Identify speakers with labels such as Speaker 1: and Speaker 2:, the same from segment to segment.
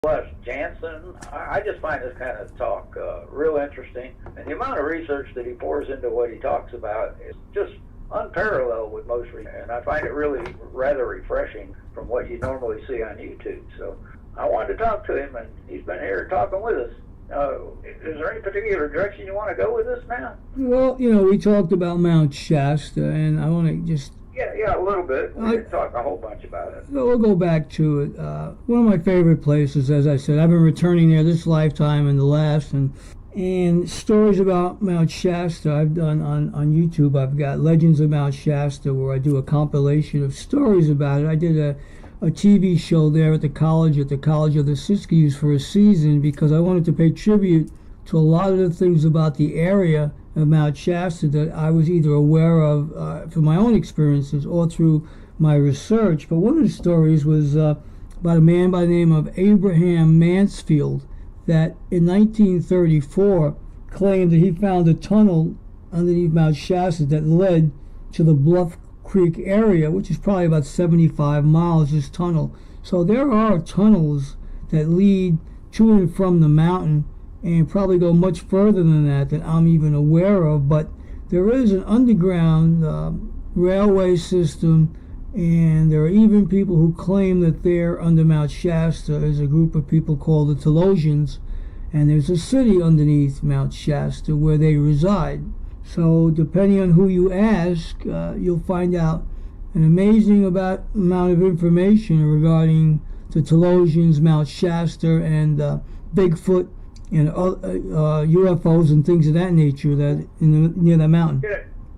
Speaker 1: Les Jansen. I just find this kind of talk real interesting, and the amount of research that he pours into what he talks about is just unparalleled with most research, and I find it really rather refreshing from what you normally see on YouTube. So I wanted to talk to him, and he's been here talking with us. Is there any particular direction you want to go with this now?
Speaker 2: Well, we talked about Mount Shasta, and I want to just...
Speaker 1: Yeah, a little bit. We didn't talk a whole bunch about it.
Speaker 2: We'll go back to it. One of my favorite places, as I said, I've been returning there this lifetime and the last, and stories about Mount Shasta I've done on YouTube. I've got Legends of Mount Shasta, where I do a compilation of stories about it. I did a TV show there at the College of the Siskiyous for a season because I wanted to pay tribute to a lot of the things about the area of Mount Shasta that I was either aware of from my own experiences or through my research. But one of the stories was about a man by the name of Abraham Mansfield that in 1934 claimed that he found a tunnel underneath Mount Shasta that led to the Bluff Creek area, which is probably about 75 miles, this tunnel. So there are tunnels that lead to and from the mountain and probably go much further than that I'm even aware of, but there is an underground railway system, and there are even people who claim that there under Mount Shasta is a group of people called the Telosians, and there's a city underneath Mount Shasta where they reside. So depending on who you ask, you'll find out an amazing amount of information regarding the Telosians, Mount Shasta, and Bigfoot, and UFOs and things of that nature that near that mountain.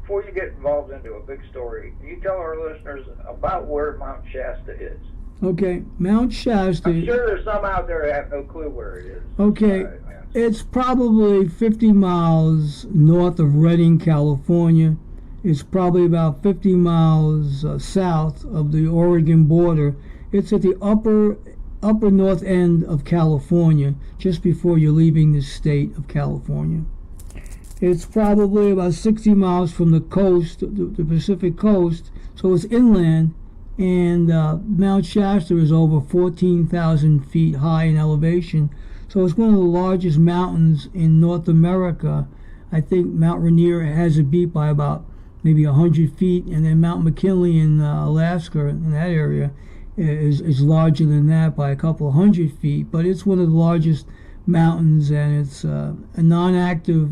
Speaker 1: Before you get involved into a big story, can you tell our listeners about where Mount Shasta is?
Speaker 2: Okay, Mount Shasta.
Speaker 1: I'm sure there's some out there that have no clue where it is.
Speaker 2: Okay, it's probably 50 miles north of Redding, California. It's probably about 50 miles south of the Oregon border. It's at the upper north end of California, just before you're leaving the state of California. It's probably about 60 miles from the coast, the Pacific coast, so it's inland, and Mount Shasta is over 14,000 feet high in elevation, so it's one of the largest mountains in North America. I think Mount Rainier has it beat by about maybe 100 feet, and then Mount McKinley in Alaska, in that area, is larger than that by a couple of 100 feet, but it's one of the largest mountains, and it's a non-active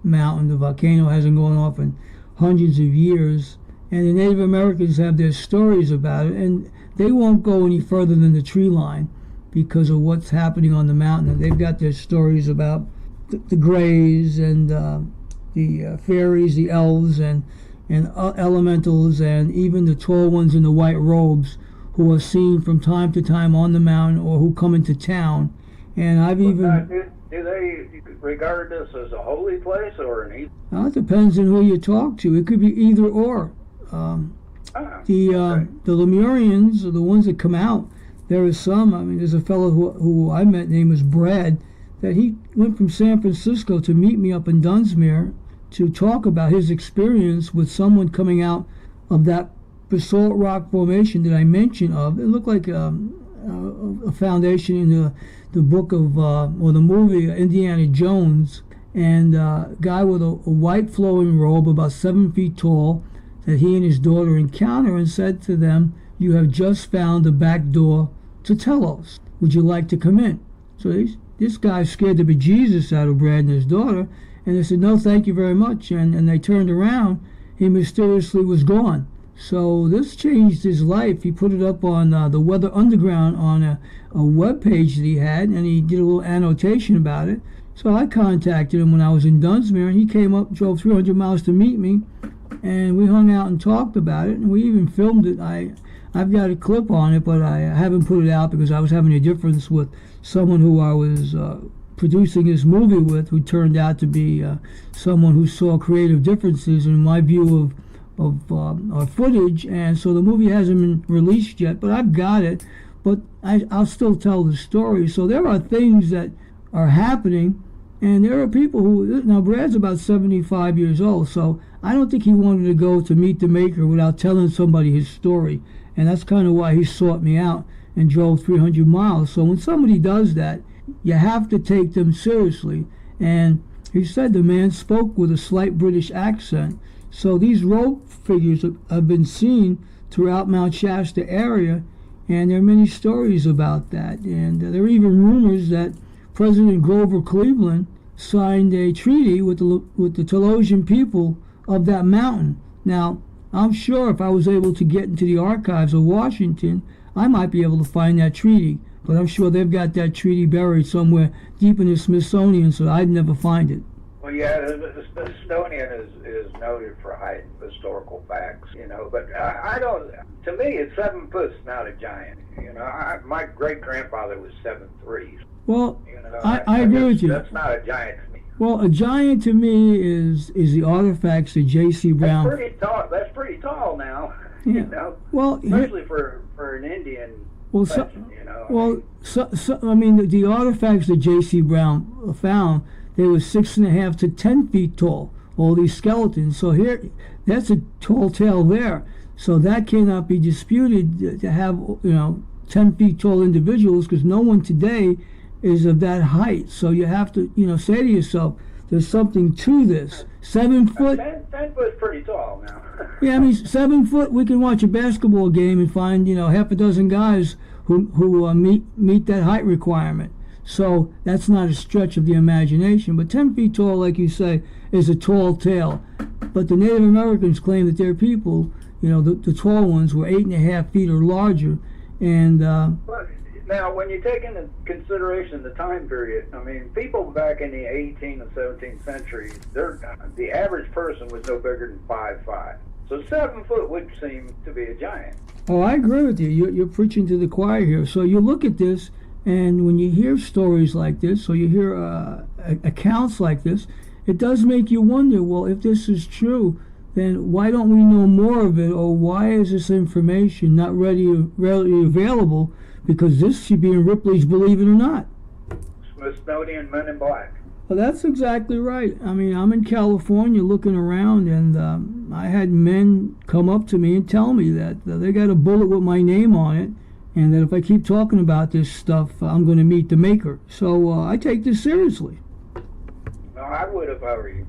Speaker 2: mountain. The volcano hasn't gone off in hundreds of years, and the Native Americans have their stories about it, and they won't go any further than the tree line because of what's happening on the mountain. And they've got their stories about the Greys and the fairies, the elves, and elementals, and even the tall ones in the white robes who are seen from time to time on the mountain or who come into town. And I've even...
Speaker 1: Do they regard this as a holy place or an evil?
Speaker 2: It depends on who you talk to. It could be either or. The Lemurians are the ones that come out. There is some, there's a fellow who I met, name was Brad, that he went from San Francisco to meet me up in Dunsmuir to talk about his experience with someone coming out of that basalt rock formation that I mentioned of. It looked like a foundation in the book of, or the movie Indiana Jones, and a guy with a white flowing robe about 7 feet tall that he and his daughter encounter and said to them, "You have just found the back door to Telos. Would you like to come in?" So this guy scared the bejesus out of Brad and his daughter, and they said, "No, thank you very much," and they turned around. He mysteriously was gone. So this changed his life. He put it up on the Weather Underground on a web page that he had, and he did a little annotation about it. So I contacted him when I was in Dunsmuir, and he came up, drove 300 miles to meet me, and we hung out and talked about it, and we even filmed it. I've got a clip on it, but I haven't put it out because I was having a difference with someone who I was producing this movie with, who turned out to be someone who saw creative differences in my view of our footage, and so the movie hasn't been released yet, but I've got it, but I'll still tell the story. So there are things that are happening, and there are people who, now Brad's about 75 years old, so I don't think he wanted to go to meet the maker without telling somebody his story, and that's kind of why he sought me out and drove 300 miles. So when somebody does that, you have to take them seriously. And he said the man spoke with a slight British accent. So these rope figures have been seen throughout Mount Shasta area, and there are many stories about that. And there are even rumors that President Grover Cleveland signed a treaty with the Telosian people of that mountain. Now, I'm sure if I was able to get into the archives of Washington, I might be able to find that treaty. But I'm sure they've got that treaty buried somewhere deep in the Smithsonian, so I'd never find it.
Speaker 1: Well, yeah, the Smithsonian is noted for hiding historical facts, but I don't, to me, 7 foot's not a giant. My great-grandfather was 7'3".
Speaker 2: Well, I agree with you.
Speaker 1: That's not a giant to me.
Speaker 2: Well, a giant to me is the artifacts that J.C. Brown.
Speaker 1: That's pretty tall now.
Speaker 2: Yeah. Well,
Speaker 1: especially for an Indian.
Speaker 2: Well, the artifacts that J.C. Brown found, they were 6.5 to 10 feet tall. All these skeletons. So here, that's a tall tale there. So that cannot be disputed to have 10 feet tall individuals, because no one today is of that height. So you have to say to yourself, there's something to this. 7 foot.
Speaker 1: 10 foot's pretty tall now.
Speaker 2: Yeah, 7 foot. We can watch a basketball game and find half a dozen guys who meet that height requirement. So that's not a stretch of the imagination. But 10 feet tall, like you say, is a tall tale. But the Native Americans claim that their people, the tall ones, were 8.5 feet or larger. And
Speaker 1: now, when you take into consideration the time period, people back in the 18th and 17th centuries, the average person was no bigger than 5'5". So 7 foot would seem to be a giant.
Speaker 2: Oh, I agree with you. You're preaching to the choir here. So you look at this, and when you hear stories like this, or you hear accounts like this, it does make you wonder, well, if this is true, then why don't we know more of it, or why is this information not readily available? Because this should be in Ripley's Believe It or Not.
Speaker 1: Smithsonian Men in Black.
Speaker 2: Well, that's exactly right. I'm in California looking around, and I had men come up to me and tell me that they got a bullet with my name on it, and that if I keep talking about this stuff, I'm going to meet the maker. So I take this seriously.
Speaker 1: No, I would if I were you.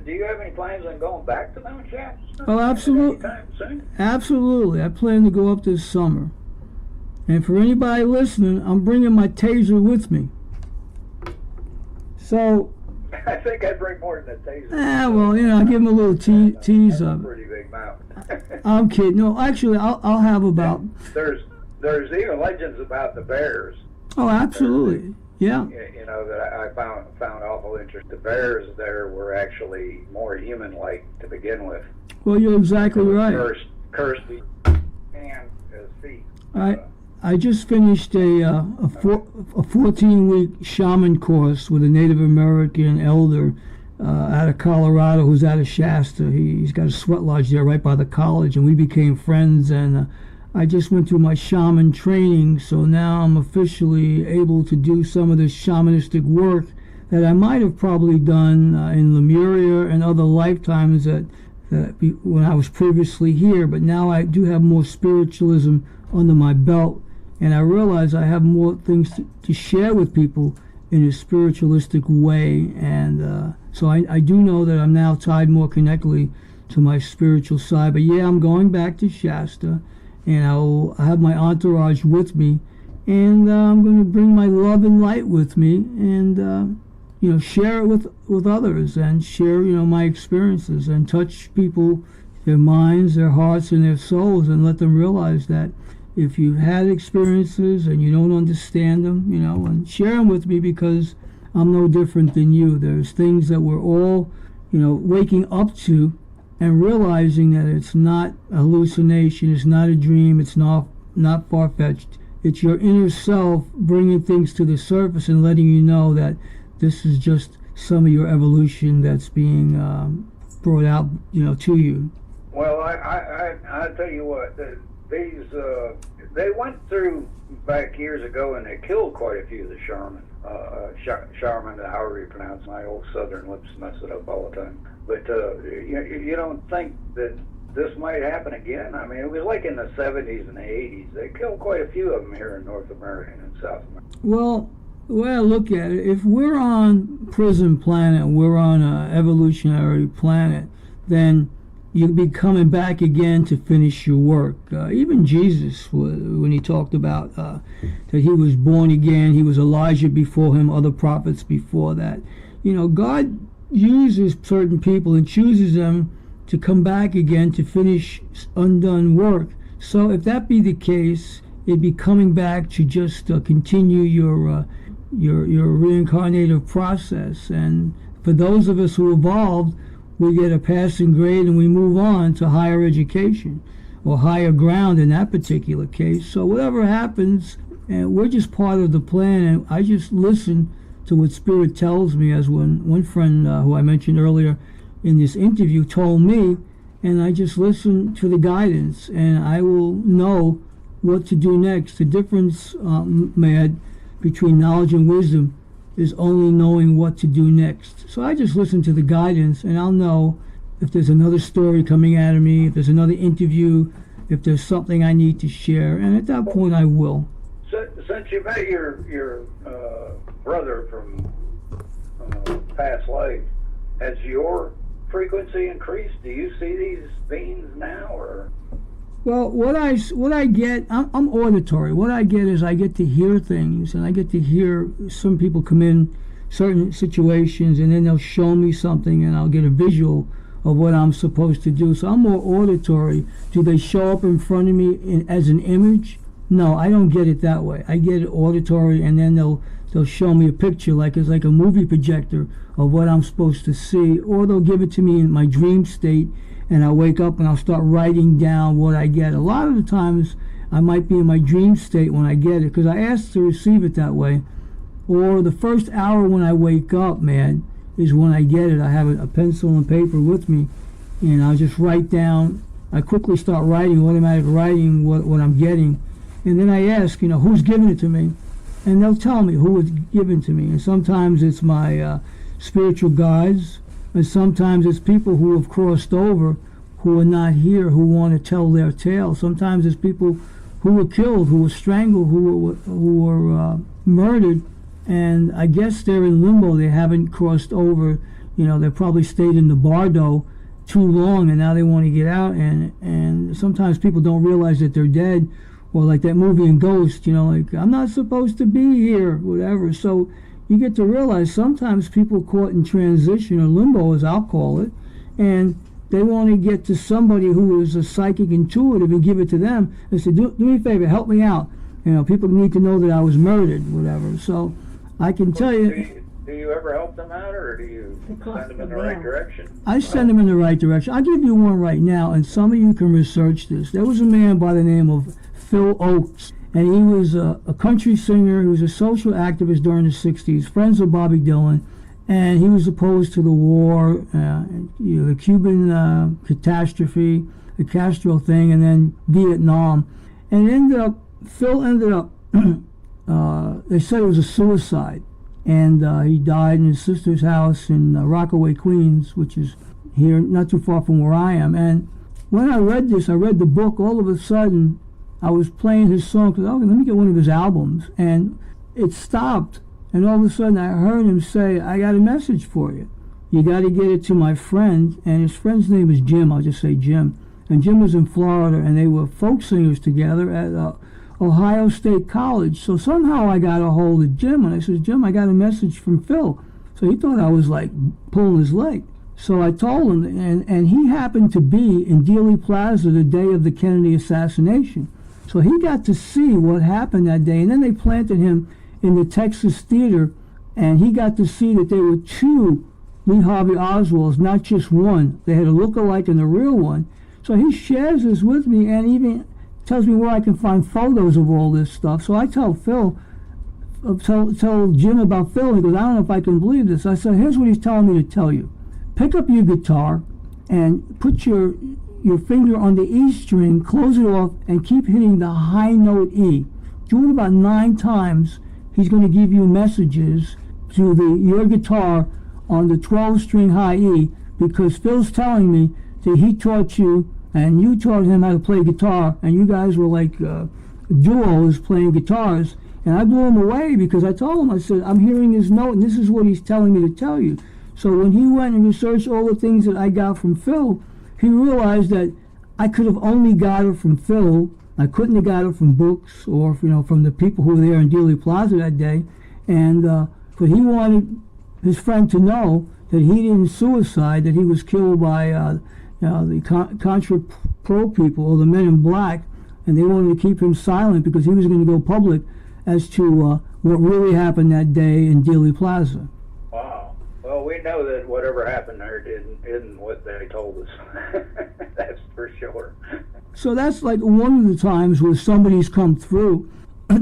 Speaker 1: Do you have any plans on going back to Mount Shasta?
Speaker 2: Oh, absolutely. Absolutely. I plan to go up this summer. And for anybody listening, I'm bringing my taser with me. So
Speaker 1: I think I'd bring more than a taser.
Speaker 2: I'll give him a little tease of it.
Speaker 1: Pretty big mountain.
Speaker 2: I'm kidding. No, actually, I'll have about.
Speaker 1: There's even legends about the bears.
Speaker 2: Oh, absolutely. Yeah.
Speaker 1: That I found awful interesting. The bears there were actually more human-like to begin with.
Speaker 2: Well, you're exactly right.
Speaker 1: Cursed hand as feet.
Speaker 2: I just finished a 14-week shaman course with a Native American elder out of Colorado who's out of Shasta. He's got a sweat lodge there right by the college, and we became friends. And I just went through my shaman training, so now I'm officially able to do some of this shamanistic work that I might have probably done in Lemuria and other lifetimes that when I was previously here. But now I do have more spiritualism under my belt. And I realize I have more things to share with people in a spiritualistic way. And so I do know that I'm now tied more connectedly to my spiritual side. But yeah, I'm going back to Shasta, and I'll have my entourage with me. And I'm going to bring my love and light with me, and share it with others, and share my experiences, and touch people, their minds, their hearts, and their souls, and let them realize that if you've had experiences and you don't understand them, and share them with me, because I'm no different than you. There's things that we're all, waking up to, and realizing that it's not a hallucination, it's not a dream, it's not far-fetched. It's your inner self bringing things to the surface and letting you know that this is just some of your evolution that's being brought out, to you.
Speaker 1: Well, I tell you what, they went through back years ago, and they killed quite a few of the Sharman, however you pronounce. My old southern lips mess it up all the time. But you don't think that this might happen again? I mean, it was like in the 70s and the 80s. They killed quite a few of them here in North America and in South America.
Speaker 2: Well, the way I look at it, if we're on prison planet, we're on an evolutionary planet, then you'll be coming back again to finish your work. Even Jesus, when he talked about that he was born again, he was Elijah before him, other prophets before that. You know, God uses certain people and chooses them to come back again to finish undone work. So if that be the case, it'd be coming back to just continue your reincarnative process. And for those of us who evolved, we get a passing grade and we move on to higher education or higher ground in that particular case. So whatever happens, and we're just part of the plan, and I just listen to what Spirit tells me, as one friend who I mentioned earlier in this interview told me, and I just listen to the guidance, and I will know what to do next. The difference, Mad, between knowledge and wisdom is only knowing what to do next. So I just listen to the guidance, and I'll know if there's another story coming out of me, if there's another interview, if there's something I need to share, and at that point I will.
Speaker 1: Since you met your brother from past life, has your frequency increased? Do you see these beings now, or?
Speaker 2: Well, what I get, I'm auditory. What I get is I get to hear things, and I get to hear some people come in certain situations, and then they'll show me something, and I'll get a visual of what I'm supposed to do. So I'm more auditory. Do they show up in front of me as an image? No, I don't get it that way. I get it auditory, and then they'll show me a picture, like it's like a movie projector of what I'm supposed to see, or they'll give it to me in my dream state, and I'll wake up and I'll start writing down what I get. A lot of the times I might be in my dream state when I get it, because I asked to receive it that way. Or the first hour when I wake up, man, is when I get it. I have a pencil and paper with me, and I'll just write down. I quickly start writing, automatic writing what I'm getting. And then I ask, who's giving it to me? And they'll tell me who it's given to me. And sometimes it's my spiritual guides, and sometimes it's people who have crossed over, who are not here, who want to tell their tale. Sometimes it's people who were killed, who were strangled, who were murdered, and I guess they're in limbo. They haven't crossed over. They probably stayed in the bardo too long, and now they want to get out. And sometimes people don't realize that they're dead. Or like that movie in Ghost, like, I'm not supposed to be here, whatever. So you get to realize sometimes people caught in transition, or limbo as I'll call it, and they want to get to somebody who is a psychic intuitive and give it to them and say, do me a favor, help me out. People need to know that I was murdered, whatever. So I can tell you.
Speaker 1: Do you ever help them out, or do you send them in the right direction?
Speaker 2: I send them in the right direction. I'll give you one right now, and some of you can research this. There was a man by the name of Phil Oakes, and he was a country singer. He was a social activist during the 60s, friends with Bobby Dylan, and he was opposed to the war, the Cuban catastrophe, the Castro thing, and then Vietnam. And Phil ended up, they said it was a suicide, and he died in his sister's house in Rockaway, Queens, which is here not too far from where I am. And when I read the book, all of a sudden, I was playing his song, because, let me get one of his albums, and it stopped, and all of a sudden I heard him say, I got a message for you. You got to get it to my friend, and his friend's name is Jim. I'll just say Jim. And Jim was in Florida, and they were folk singers together at Ohio State College. So somehow I got a hold of Jim, and I said, Jim, I got a message from Phil. So he thought I was like pulling his leg. So I told him, and he happened to be in Dealey Plaza the day of the Kennedy assassination. So he got to see what happened that day, and then they planted him in the Texas Theater, and he got to see that there were two Lee Harvey Oswalds, not just one. They had a look-alike and a real one. So he shares this with me, and even tells me where I can find photos of all this stuff. So I tell tell Jim about Phil. He goes, I don't know if I can believe this. I said, here's what he's telling me to tell you. Pick up your guitar and put your finger on the E string, close it off, and keep hitting the high note E. Do it about 9 times. He's going to give you messages to your guitar on the 12-string high E, because Phil's telling me that he taught you and you taught him how to play guitar, and you guys were like duos playing guitars. And I blew him away because I told him, I said, I'm hearing his note, and this is what he's telling me to tell you. So when he went and researched all the things that I got from Phil, he realized that I could have only got it from Phil. I couldn't have got it from books or from the people who were there in Dealey Plaza that day. And but he wanted his friend to know that he didn't suicide, that he was killed by the Contra Pro people, or the Men in Black, and they wanted to keep him silent because he was going to go public as to what really happened that day in Dealey Plaza.
Speaker 1: Wow. Well, we know that whatever happened there isn't what they told us. That's for sure.
Speaker 2: So that's like one of the times where somebody's come through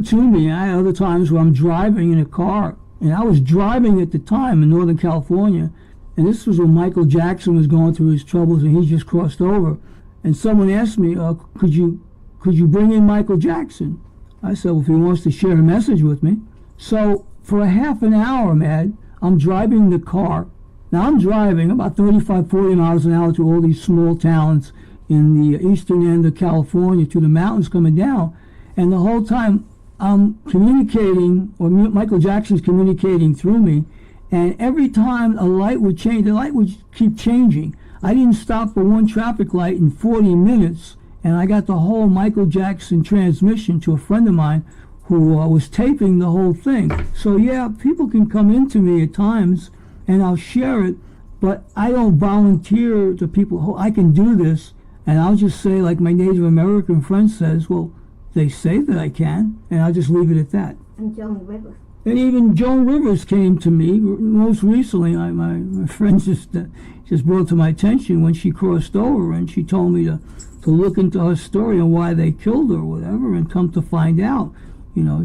Speaker 2: to me. I had other times where I'm driving in a car, and I was driving at the time in Northern California, and this was when Michael Jackson was going through his troubles, and he just crossed over. And someone asked me, could you bring in Michael Jackson? I said, well, if he wants to share a message with me. So for a half an hour, Mad, I'm driving the car. Now I'm driving about 35, 40 miles an hour to all these small towns in the eastern end of California, to the mountains coming down. And the whole time I'm communicating, or Michael Jackson's communicating through me. And every time a light would change, the light would keep changing. I didn't stop for one traffic light in 40 minutes. And I got the whole Michael Jackson transmission to a friend of mine who was taping the whole thing. So yeah, people can come into me at times and I'll share it, but I don't volunteer to people, oh, I can do this. And I'll just say, like my Native American friend says, well, they say that I can, and I'll just leave it at that.
Speaker 3: And Joan Rivers.
Speaker 2: And even Joan Rivers came to me most recently. My friend just brought to my attention when she crossed over, and she told me to look into her story and why they killed her or whatever, and come to find out,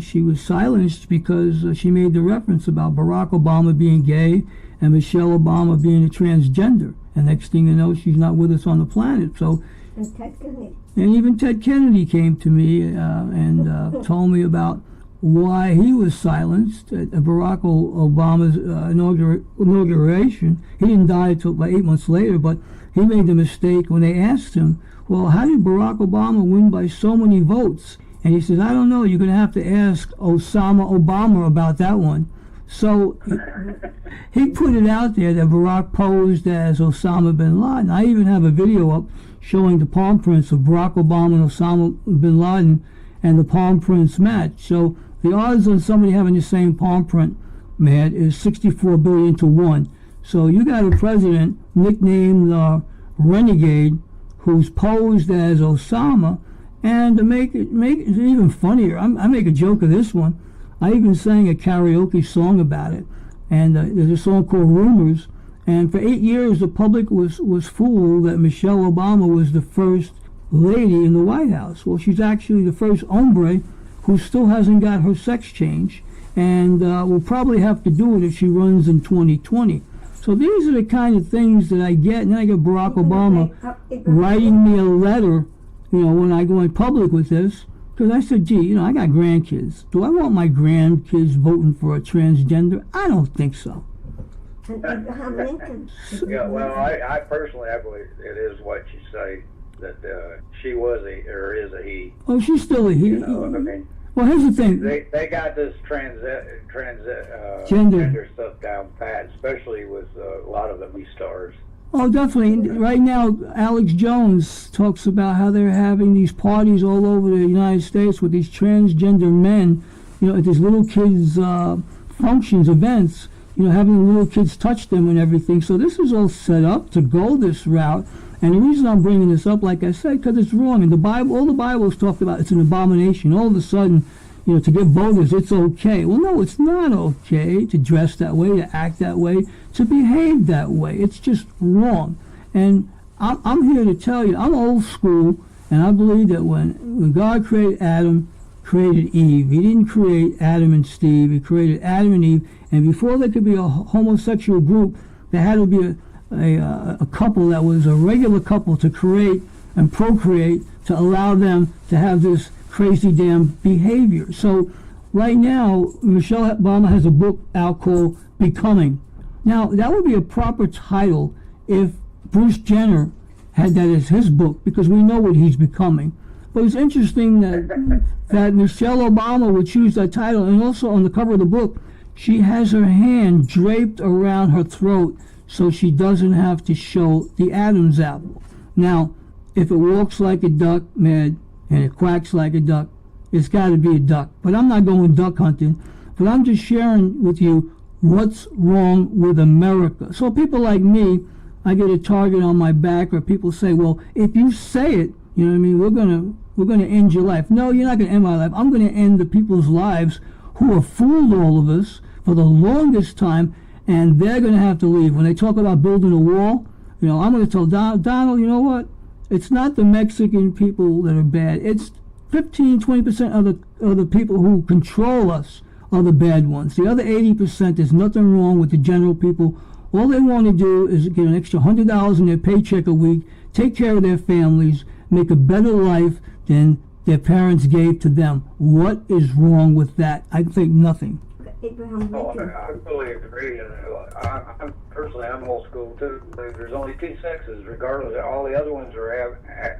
Speaker 2: she was silenced because she made the reference about Barack Obama being gay and Michelle Obama being a transgender. And next thing you know, she's not with us on the planet. So,
Speaker 3: and Ted Kennedy.
Speaker 2: And even Ted Kennedy came to me and told me about why he was silenced at Barack Obama's inauguration. He didn't die until about 8 months later, but he made the mistake when they asked him, well, how did Barack Obama win by so many votes? And he says, I don't know, you're going to have to ask Osama Obama about that one. So he put it out there that Barack posed as Osama bin Laden. I even have a video up showing the palm prints of Barack Obama and Osama bin Laden, and the palm prints match. So the odds on somebody having the same palm print, Matt, is 64 billion to 1. So you got a president nicknamed Renegade who's posed as Osama, and to make it even funnier, I make a joke of this one. I even sang a karaoke song about it, and there's a song called Rumors, and for 8 years the public was fooled that Michelle Obama was the first lady in the White House. Well, she's actually the first hombre who still hasn't got her sex change, and will probably have to do it if she runs in 2020. So these are the kind of things that I get, and then I get Barack Obama writing me a letter, when I go in public with this, because I said, gee, I got grandkids. Do I want my grandkids voting for a transgender? I don't think so.
Speaker 3: And Abraham Lincoln.
Speaker 1: Yeah, well, I personally, I believe it is what you say, that she was or is a he.
Speaker 2: Oh, she's still a he. Well, here's the thing.
Speaker 1: They got this gender stuff down pat, especially with a lot of the movie stars.
Speaker 2: Oh, definitely. Right now, Alex Jones talks about how they're having these parties all over the United States with these transgender men, at these little kids' functions, events, having little kids touch them and everything. So this is all set up to go this route. And the reason I'm bringing this up, like I said, because it's wrong. In the Bible, all the Bible is talked about, it's an abomination. All of a sudden, to get voters, it's okay. Well, no, it's not okay to dress that way, to act that way, to behave that way. It's just wrong. And I'm here to tell you, I'm old school, and I believe that when God created Adam, created Eve, he didn't create Adam and Steve, he created Adam and Eve, and before there could be a homosexual group, there had to be a couple that was a regular couple to create and procreate, to allow them to have this crazy damn behavior. So right now, Michelle Obama has a book out called Becoming. Now, that would be a proper title if Bruce Jenner had that as his book, because we know what he's becoming. But it's interesting that Michelle Obama would choose that title, and also on the cover of the book, she has her hand draped around her throat so she doesn't have to show the Adam's apple. Now, if it walks like a duck, Mad, and it quacks like a duck, it's got to be a duck. But I'm not going duck hunting, but I'm just sharing with you what's wrong with America. So people like me, I get a target on my back, or people say, well, if you say it, you know what I mean, we're gonna end your life. No, you're not gonna end my life. I'm gonna end the people's lives who have fooled all of us for the longest time, and they're gonna have to leave. When they talk about building a wall, you know, I'm gonna tell Donald, you know what? It's not the Mexican people that are bad. It's 15-20% of the people who control us are the bad ones. The other 80%, there's nothing wrong with the general people. All they want to do is get an extra $100 in their paycheck a week, take care of their families, make a better life than their parents gave to them. What is wrong with that? I think nothing.
Speaker 3: Abraham
Speaker 1: Oh,
Speaker 3: Lincoln.
Speaker 1: I fully agree. And personally, I'm old school too. There's only two sexes, regardless. All the other ones are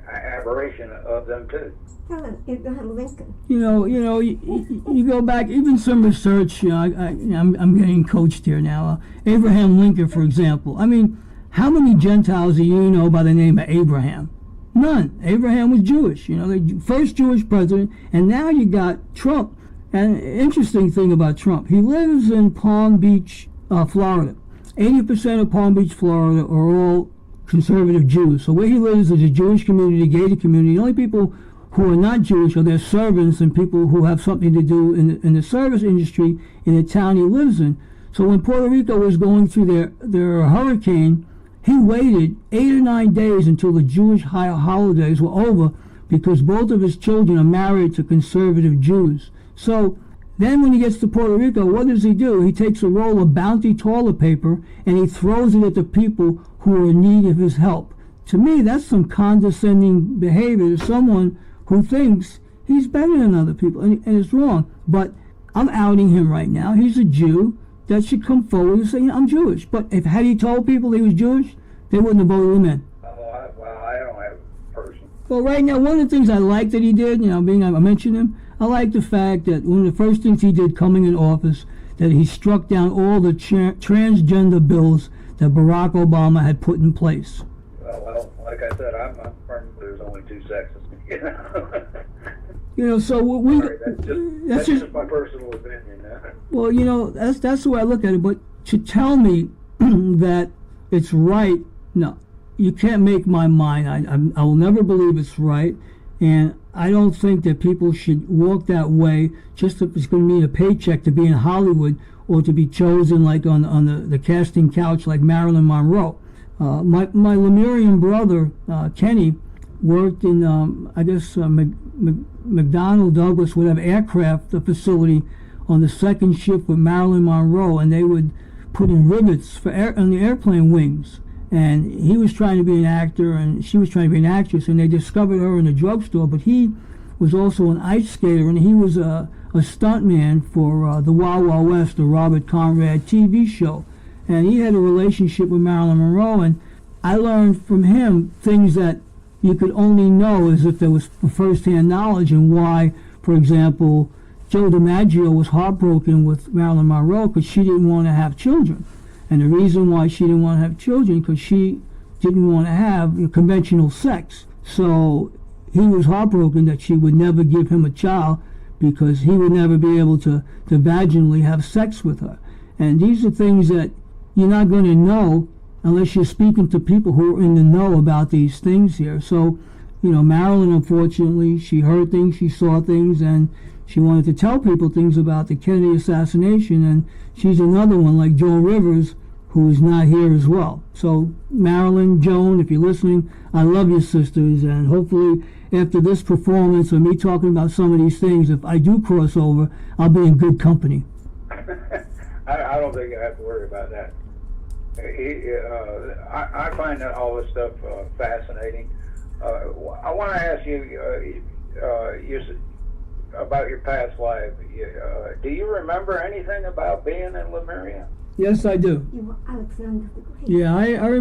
Speaker 1: aberration of them too.
Speaker 3: Tell him, Abraham Lincoln.
Speaker 2: You go back, even some research. I'm getting coached here now. Abraham Lincoln, for example. I mean, how many Gentiles do you know by the name of Abraham? None. Abraham was Jewish. The first Jewish president, and now you got Trump. And interesting thing about Trump, he lives in Palm Beach, Florida. 80% of Palm Beach, Florida are all conservative Jews. So where he lives is a Jewish community, gated community. The only people who are not Jewish are their servants and people who have something to do in the service industry in the town he lives in. So when Puerto Rico was going through their hurricane, he waited 8 or 9 days until the Jewish high holidays were over, because both of his children are married to conservative Jews. So then when he gets to Puerto Rico, what does he do? He takes a roll of Bounty toilet paper and he throws it at the people who are in need of his help. To me, that's some condescending behavior to someone who thinks he's better than other people, and it's wrong. But I'm outing him right now. He's a Jew that should come forward and say, I'm Jewish. But had he told people he was Jewish, they wouldn't have voted him in.
Speaker 1: Well, I don't have a person.
Speaker 2: Well, right now, one of the things I like that he did, I mentioned him, I like the fact that one of the first things he did coming in office, that he struck down all the transgender bills that Barack Obama had put in place.
Speaker 1: Well, like I said, I'm firm there's only two sexes.
Speaker 2: So
Speaker 1: Sorry, that's just my personal opinion.
Speaker 2: Well, that's the way I look at it. But to tell me that it's right, no, you can't make my mind. I will never believe it's right, and I don't think that people should walk that way just if it's going to mean a paycheck to be in Hollywood or to be chosen like on the casting couch like Marilyn Monroe. My Lemurian brother, Kenny, worked in, McDonnell Douglas, whatever, aircraft facility on the second shift with Marilyn Monroe, and they would put in rivets on the airplane wings. And he was trying to be an actor, and she was trying to be an actress, and they discovered her in a drugstore. But he was also an ice skater, and he was a stuntman for the Wild Wild West, the Robert Conrad TV show. And he had a relationship with Marilyn Monroe, and I learned from him things that you could only know as if there was first-hand knowledge, and why, for example, Joe DiMaggio was heartbroken with Marilyn Monroe because she didn't want to have children. And the reason why she didn't want to have children, because she didn't want to have conventional sex. So he was heartbroken that she would never give him a child because he would never be able to vaginally have sex with her. And these are things that you're not going to know unless you're speaking to people who are in the know about these things here. So, Marilyn, unfortunately, she heard things, she saw things, and she wanted to tell people things about the Kennedy assassination, and she's another one like Joan Rivers, who is not here as well. So, Marilyn, Joan, if you're listening, I love you, sisters, and hopefully after this performance of me talking about some of these things, if I do cross over, I'll be in good company.
Speaker 1: I don't think I have to worry about that. I find that all this stuff fascinating. I want to ask you about your past life. Do you remember anything about being in Lemuria?
Speaker 2: Yes, I do.
Speaker 3: You were Alexander the Great.
Speaker 2: Yeah, I remember.